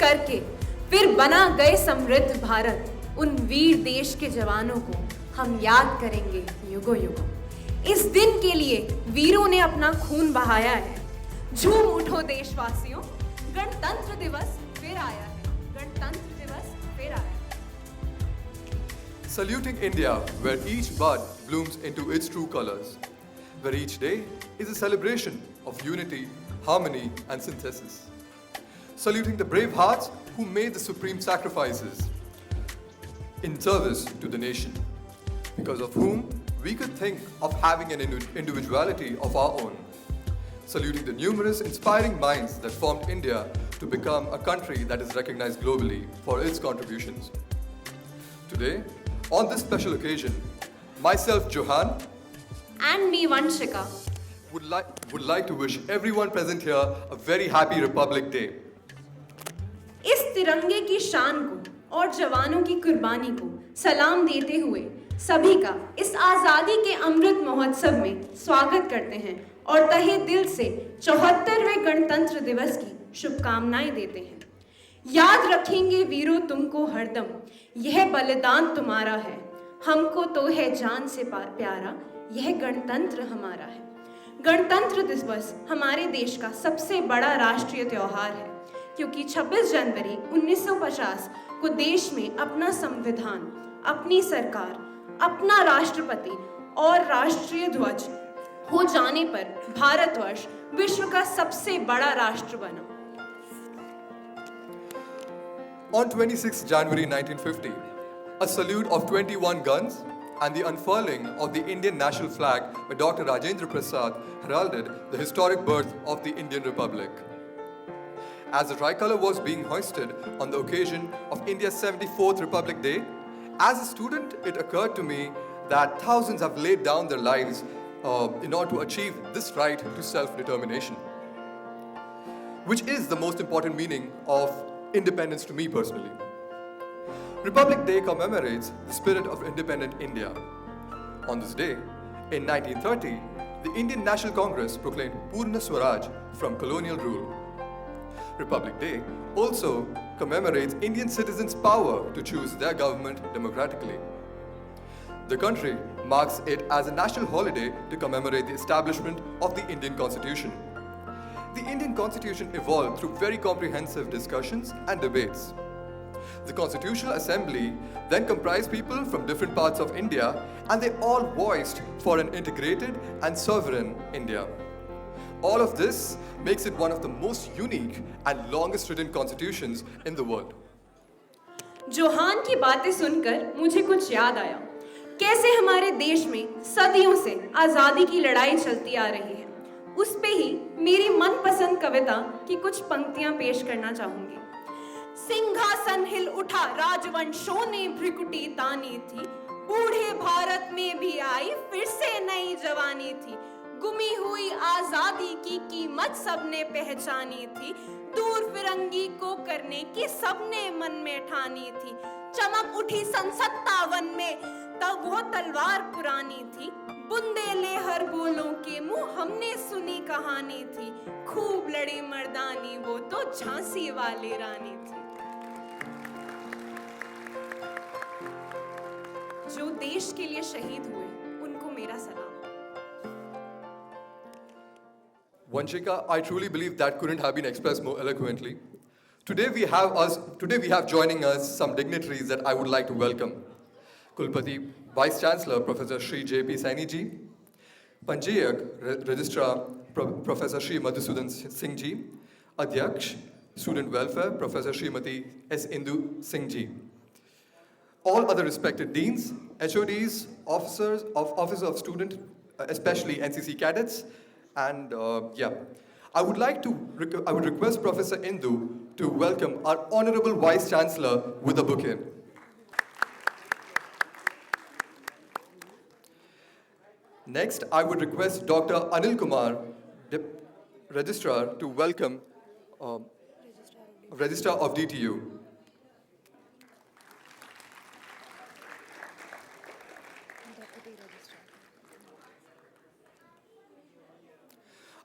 करके फिर बना गए समृद्ध भारत। उन वीर देश के जवानों को हम याद करेंगे युगों युगों। इस दिन के लिए वीरों ने अपना खून बहाया है। झूम उठो देशवासियों, गणतंत्र दिवस फिर आया है, गणतंत्र दिवस फिर आया है। Saluting India, where each bud blooms into its true colors, where each day is a celebration of unity, harmony, and synthesis. Saluting the brave hearts who made the supreme sacrifices in service to the nation, because of whom we could think of having an individuality of our own. Saluting the numerous inspiring minds that formed India to become a country that is recognized globally for its contributions. Today, on this special occasion, myself, Johan, And me, Vanshika, would like to wish everyone present here a very happy Republic Day. इस तिरंगे की शान को और जवानों की कुर्बानी को सलाम देते हुए सभी का इस आज़ादी के अमृत महोत्सव में स्वागत करते हैं और तहे दिल से 74वें गणतंत्र दिवस की शुभकामनाएं देते हैं। याद रखेंगे वीरों तुमको हरदम, यह बलिदान तुम्हारा है। हमको तो है जान से प्यारा, यह गणतंत्र हमारा है। गणतंत्र दिवस हमारे देश का सबसे बड़ा राष्ट्रीय त्योहार है, क्योंकि 26 जनवरी 1950 को देश में अपना संविधान, अपनी सरकार, अपना राष्ट्रपति और राष्ट्रीय ध्वज हो जाने पर भारतवर्ष विश्व का सबसे बड़ा राष्ट्र बना। On 26 January 1950, a salute of 21 guns and the unfurling of the Indian national flag by Dr. Rajendra Prasad heralded the historic birth of the Indian Republic. As the tricolor was being hoisted on the occasion of India's 74th Republic Day, as a student, it occurred to me that thousands have laid down their lives in order to achieve this right to self-determination, which is the most important meaning of independence to me personally. Republic Day commemorates the spirit of independent India. On this day, in 1930, the Indian National Congress proclaimed Purna Swaraj from colonial rule. Republic Day also commemorates Indian citizens' power to choose their government democratically. The country marks it as a national holiday to commemorate the establishment of the Indian Constitution. The Indian Constitution evolved through very comprehensive discussions and debates. The Constitutional Assembly then comprised people from different parts of India, and they all voiced for an integrated and sovereign India. All of this makes it one of the most unique and longest written constitutions in the world. Johan की बातें सुनकर मुझे कुछ याद आया, कैसे हमारे देश में सदियों से आज़ादी की लड़ाई चलती आ रही है। उस पे ही मेरी मनपसंद कविता की कुछ पंक्तियां पेश करना चाहूंगी। सिंहासन हिल उठा, राजवंशों ने भ्रिकुटी तानी थी, बूढ़े भारत में भी आई फिर से नई जवानी थी। गुमी हुई आजादी की कीमत सबने पहचानी थी, दूर फिरंगी को करने की सबने मन में ठानी थी। चमक उठी सन 57 में, तब वो तलवार पुरानी थी, बुंदेले हर बोलों के मुंह हमने सुनी कहानी थी। खूब लड़ी मर्दानी वो तो झांसी वाली रानी थी। जो देश के लिए शहीद हुए उनको मेरा सलाम। Vanshika, I truly believe that couldn't have been expressed more eloquently. Today we have joining us some dignitaries that I would like to welcome. Kulpati, Vice Chancellor Professor Shri J.P. Saini ji, Panjiyak Registrar Professor Shri Madhusudan Singh ji, Adhyaksh Student Welfare Professor Srimati S. Indu Singh ji, all other respected deans, HODs, officers of student, especially NCC cadets, and I would request Professor Indu to welcome our Honorable Vice Chancellor with a bouquet. Next, I would request Dr. Anil Kumar, Registrar, to welcome Registrar of DTU.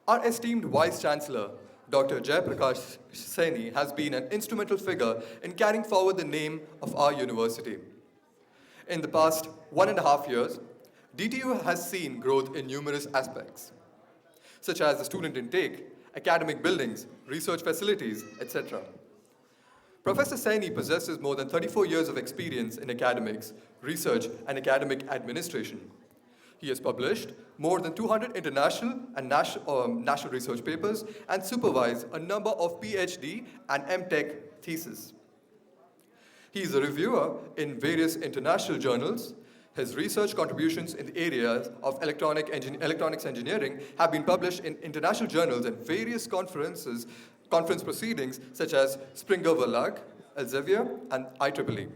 Our esteemed Vice Chancellor, Dr. Jayaprakash Saini has been an instrumental figure in carrying forward the name of our university. In the past 1.5 years, DTU has seen growth in numerous aspects, such as the student intake, academic buildings, research facilities, etc. Professor Saini possesses more than 34 years of experience in academics, research, and academic administration. He has published more than 200 international and national research papers and supervised a number of PhD and MTech theses. He is a reviewer in various international journals. His research contributions in the areas of electronics engineering have been published in international journals and various conference proceedings such as Springer Verlag, Elsevier, and IEEE.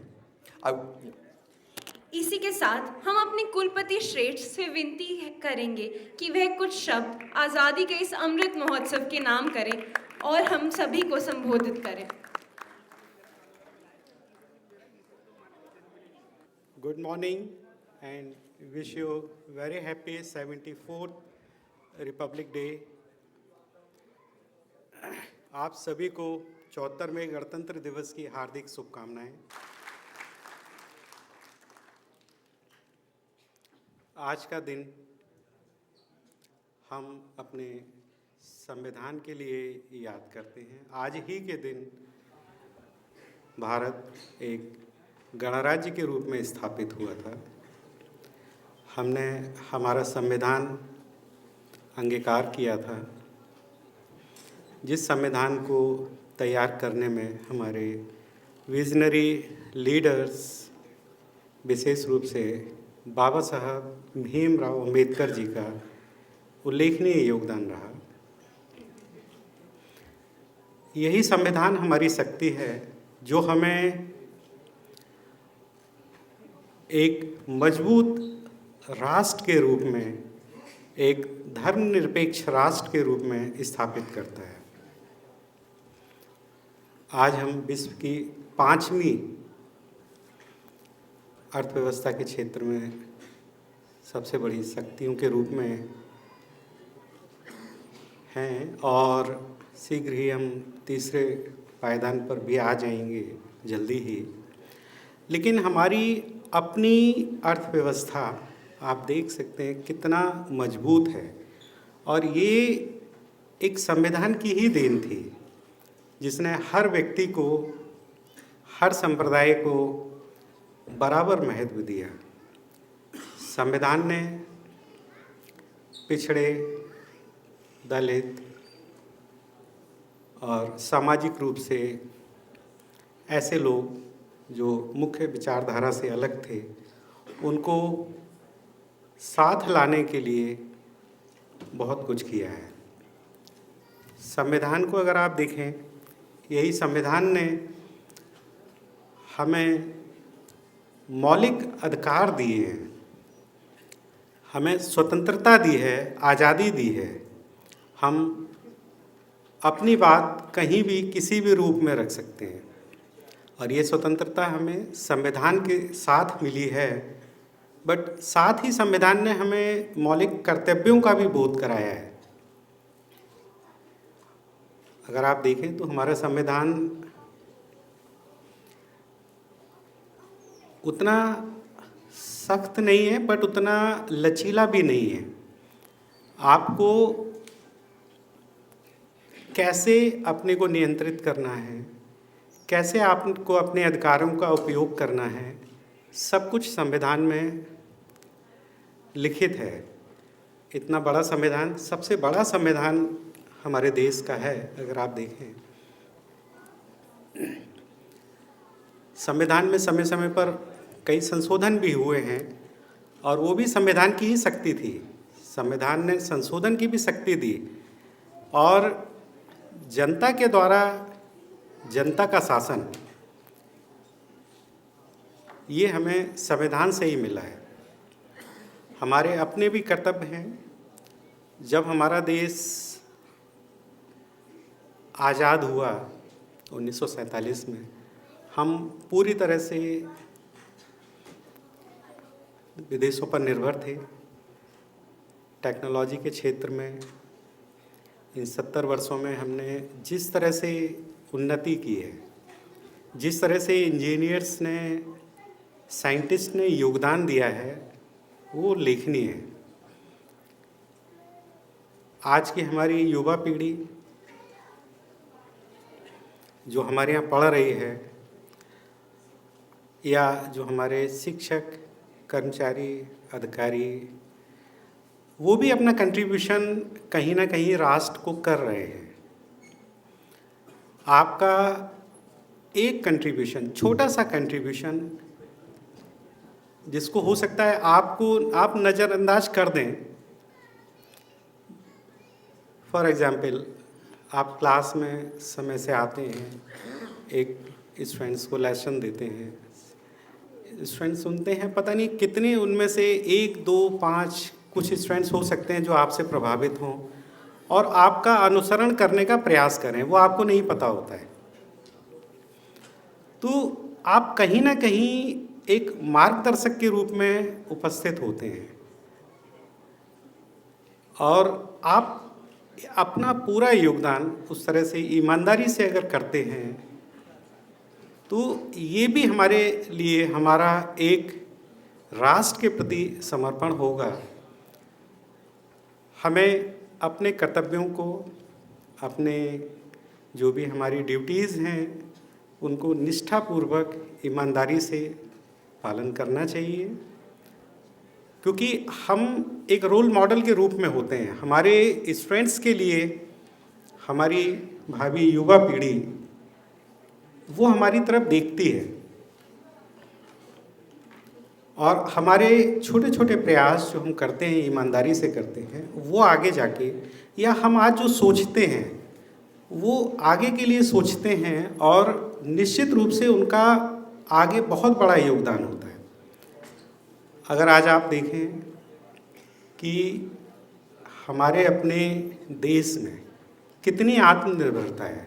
इसी के साथ हम अपने कुलपति श्रेष्ठ से विनती करेंगे कि वह कुछ शब्द आज़ादी के इस अमृत महोत्सव के नाम करें और हम सभी को संबोधित करें। Good morning and wish you very happy 74th Republic Day. आप सभी को 74वें गणतंत्र दिवस की हार्दिक शुभकामनाएं। आज का दिन हम अपने संविधान के लिए याद करते हैं। आज ही के दिन भारत एक गणराज्य के रूप में स्थापित हुआ था। हमने हमारा संविधान अंगीकार किया था, जिस संविधान को तैयार करने में हमारे विजनरी लीडर्स, विशेष रूप से बाबा साहब भीमराव अंबेडकर जी का उल्लेखनीय योगदान रहा। यही संविधान हमारी शक्ति है जो हमें एक मजबूत राष्ट्र के रूप में, एक धर्मनिरपेक्ष राष्ट्र के रूप में स्थापित करता है। आज हम विश्व की 5वीं अर्थव्यवस्था के क्षेत्र में सबसे बड़ी शक्तियों के रूप में हैं और शीघ्र ही हम तीसरे पायदान पर भी आ जाएंगे जल्दी ही। लेकिन हमारी अपनी अर्थव्यवस्था आप देख सकते हैं कितना मजबूत है और ये एक संविधान की ही देन थी जिसने हर व्यक्ति को, हर संप्रदाय को बराबर महत्व दिया। संविधान ने पिछड़े, दलित और सामाजिक रूप से ऐसे लोग जो मुख्य विचारधारा से अलग थे, उनको साथ लाने के लिए बहुत कुछ किया है। संविधान को अगर आप देखें, यही संविधान ने हमें मौलिक अधिकार दिए हैं, हमें स्वतंत्रता दी है, आज़ादी दी है। हम अपनी बात कहीं भी किसी भी रूप में रख सकते हैं और ये स्वतंत्रता हमें संविधान के साथ मिली है। बट साथ ही संविधान ने हमें मौलिक कर्तव्यों का भी बोध कराया है। अगर आप देखें तो हमारा संविधान उतना सख्त नहीं है बट उतना लचीला भी नहीं है। आपको कैसे अपने को नियंत्रित करना है, कैसे आपको अपने अधिकारों का उपयोग करना है, सब कुछ संविधान में लिखित है। इतना बड़ा संविधान, सबसे बड़ा संविधान हमारे देश का है। अगर आप देखें, संविधान में समय समय पर कई संशोधन भी हुए हैं और वो भी संविधान की ही शक्ति थी। संविधान ने संशोधन की भी शक्ति दी और जनता के द्वारा जनता का शासन, ये हमें संविधान से ही मिला है। हमारे अपने भी कर्तव्य हैं। जब हमारा देश आज़ाद हुआ 1947 में, हम पूरी तरह से विदेशों पर निर्भर थे। टेक्नोलॉजी के क्षेत्र में इन 70 वर्षों में हमने जिस तरह से उन्नति की है, जिस तरह से इंजीनियर्स ने, साइंटिस्ट ने योगदान दिया है, वो लेखनीय है। आज की हमारी युवा पीढ़ी जो हमारे यहाँ पढ़ रही है, या जो हमारे शिक्षक, कर्मचारी, अधिकारी, वो भी अपना कंट्रीब्यूशन कहीं ना कहीं राष्ट्र को कर रहे हैं। आपका एक कंट्रीब्यूशन, छोटा सा कंट्रीब्यूशन, जिसको हो सकता है आप नज़रअंदाज कर दें। फॉर एग्ज़ाम्पल, आप क्लास में समय से आते हैं, एक स्टूडेंट्स को लेसन देते हैं, स्टूडेंट्स सुनते हैं, पता नहीं कितने उनमें से 1, 2, 5 कुछ स्टूडेंट्स हो सकते हैं जो आपसे प्रभावित हों और आपका अनुसरण करने का प्रयास करें, वो आपको नहीं पता होता है। तो आप कहीं ना कहीं एक मार्गदर्शक के रूप में उपस्थित होते हैं और आप अपना पूरा योगदान उस तरह से ईमानदारी से अगर करते हैं तो ये भी हमारे लिए हमारा एक राष्ट्र के प्रति समर्पण होगा। हमें अपने कर्तव्यों को, अपने जो भी हमारी ड्यूटीज़ हैं, उनको निष्ठापूर्वक, ईमानदारी से पालन करना चाहिए, क्योंकि हम एक रोल मॉडल के रूप में होते हैं। हमारे स्टूडेंट्स के लिए हमारी भावी युवा पीढ़ी वो हमारी तरफ देखती है और हमारे छोटे छोटे प्रयास जो हम करते हैं, ईमानदारी से करते हैं, वो आगे जाके, या हम आज जो सोचते हैं वो आगे के लिए सोचते हैं और निश्चित रूप से उनका आगे बहुत बड़ा योगदान होता है। अगर आज आप देखें कि हमारे अपने देश में कितनी आत्मनिर्भरता है,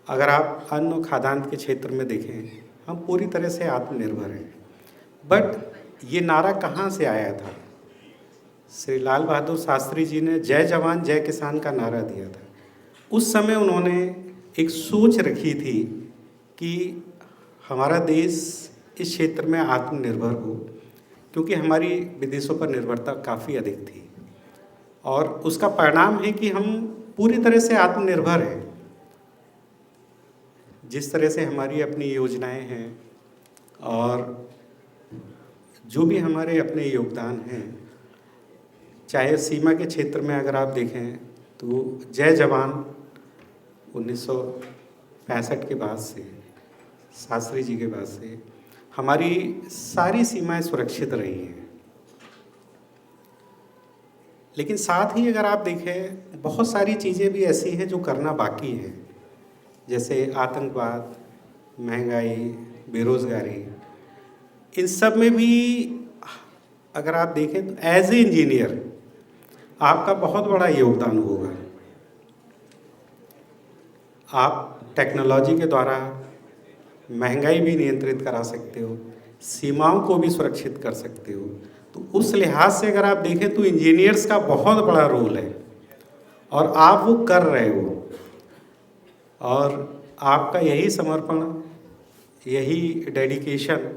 अगर आप अन्न और खाद्यान्न के क्षेत्र में देखें, हम पूरी तरह से आत्मनिर्भर हैं। बट ये नारा कहाँ से आया था? श्री लाल बहादुर शास्त्री जी ने जय जवान जय किसान का नारा दिया था। उस समय उन्होंने एक सोच रखी थी कि हमारा देश इस क्षेत्र में आत्मनिर्भर हो, क्योंकि हमारी विदेशों पर निर्भरता काफ़ी अधिक थी और उसका परिणाम है कि हम पूरी तरह से आत्मनिर्भर हैं। जिस तरह से हमारी अपनी योजनाएं हैं और जो भी हमारे अपने योगदान हैं, चाहे सीमा के क्षेत्र में अगर आप देखें तो जय जवान 1965 के बाद से, शास्त्री जी के बाद से हमारी सारी सीमाएं सुरक्षित रही हैं। लेकिन साथ ही अगर आप देखें, बहुत सारी चीज़ें भी ऐसी हैं जो करना बाकी है, जैसे आतंकवाद, महंगाई, बेरोज़गारी। इन सब में भी अगर आप देखें तो एज ए इंजीनियर आपका बहुत बड़ा योगदान होगा। आप टेक्नोलॉजी के द्वारा महंगाई भी नियंत्रित करा सकते हो, सीमाओं को भी सुरक्षित कर सकते हो। तो उस लिहाज से अगर आप देखें तो इंजीनियर्स का बहुत बड़ा रोल है और आप वो कर रहे हो, और आपका यही समर्पण, यही डेडिकेशन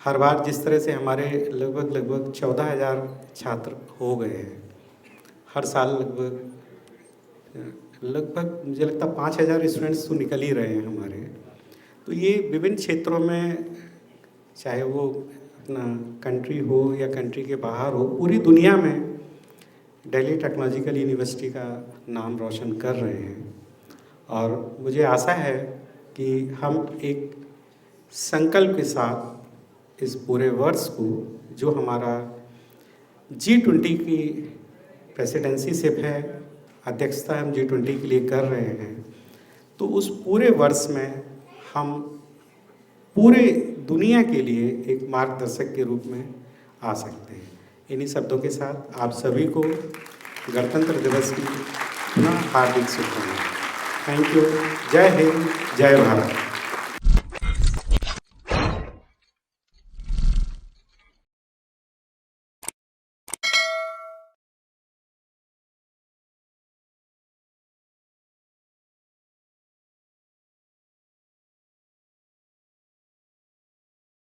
हर बार, जिस तरह से हमारे लगभग 14,000 छात्र हो गए हैं, हर साल लगभग मुझे लगता है 5,000 स्टूडेंट्स तो निकल ही रहे हैं हमारे। तो ये विभिन्न क्षेत्रों में, चाहे वो अपना कंट्री हो या कंट्री के बाहर हो, पूरी दुनिया में दिल्ली टेक्नोलॉजिकल यूनिवर्सिटी का नाम रोशन कर रहे हैं। और मुझे आशा है कि हम एक संकल्प के साथ इस पूरे वर्ष को, जो हमारा G20 की प्रेसिडेंसीशिप है, अध्यक्षता हम G20 के लिए कर रहे हैं, तो उस पूरे वर्ष में हम पूरे दुनिया के लिए एक मार्गदर्शक के रूप में आ सकते हैं। इन्हीं शब्दों के साथ आप सभी को गणतंत्र दिवस की पुनः हार्दिक शुभकामनाएं। Thank you. जय हिंद, जय भारत।